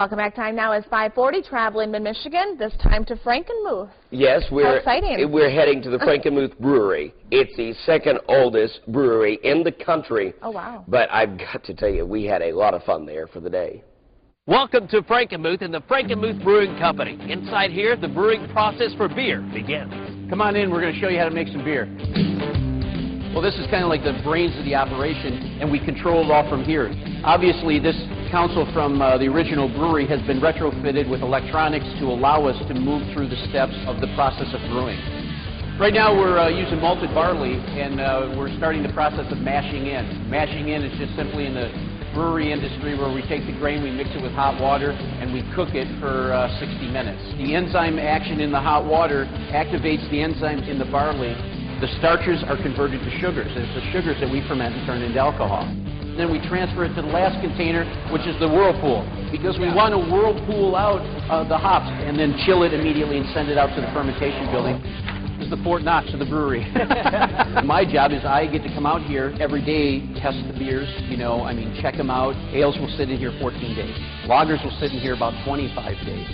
Welcome back. Time now is 5:40. Traveling mid-Michigan. This time to Frankenmuth. Yes, How exciting. we're heading to the Frankenmuth Brewery. It's the second oldest brewery in the country. Oh, wow. But I've got to tell you, we had a lot of fun there for the day. Welcome to Frankenmuth and the Frankenmuth Brewing Company. Inside here, the brewing process for beer begins. Come on in, we're going to show you how to make some beer. Well, this is kind of like the brains of the operation, and we control it all from here. Obviously, this console from the original brewery has been retrofitted with electronics to allow us to move through the steps of the process of brewing. Right now, we're using malted barley, and we're starting the process of mashing in. Mashing in is just simply in the brewery industry where we take the grain, we mix it with hot water, and we cook it for 60 minutes. The enzyme action in the hot water activates the enzyme in the barley. The starches are converted to sugars. It's the sugars that we ferment and turn into alcohol. Then we transfer it to the last container, which is the whirlpool, because we want to whirlpool out the hops and then chill it immediately and send it out to the fermentation building. This is the Fort Knox of the brewery. My job is I get to come out here every day, test the beers, check them out. Ales will sit in here 14 days. Lagers will sit in here about 25 days.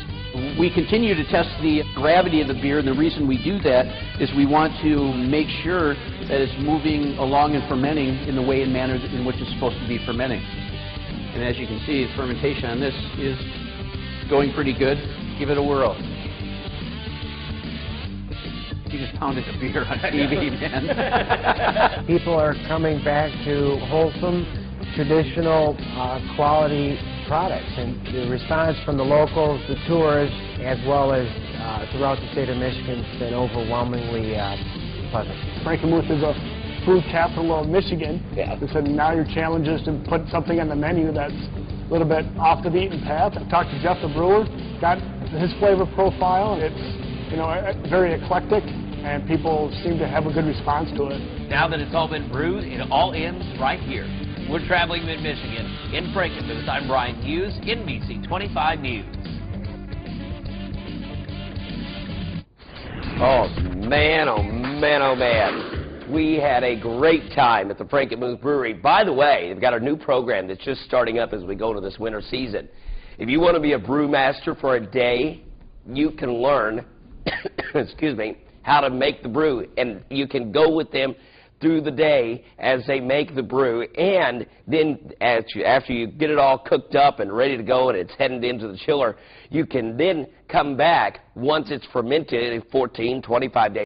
We continue to test the gravity of the beer, and the reason we do that is we want to make sure that it's moving along and fermenting in the way and manner in which it's supposed to be fermenting. And as you can see, the fermentation on this is going pretty good. Give it a whirl. You just pounded the beer on TV, man. People are coming back to wholesome, traditional, quality products, and the response from the locals, the tourists, as well as throughout the state of Michigan has been overwhelmingly pleasant. Frankenmuth is a food capital of Michigan. Yeah. So now your challenge is to put something on the menu that's a little bit off the beaten path. I talked to Jeff the brewer, got his flavor profile. It's very eclectic, and people seem to have a good response to it. Now that it's all been brewed, it all ends right here. We're traveling mid-Michigan. In Frankenmuth, I'm Brian Hughes, NBC 25 News. Oh, man, oh, man, oh, man. We had a great time at the Frankenmuth Brewery. By the way, they've got a new program that's just starting up as we go into this winter season. If you want to be a brewmaster for a day, you can learn, excuse me, how to make the brew, and you can go with them through the day as they make the brew, and then after you get it all cooked up and ready to go and it's headed into the chiller, you can then come back once it's fermented in 14, 25 days.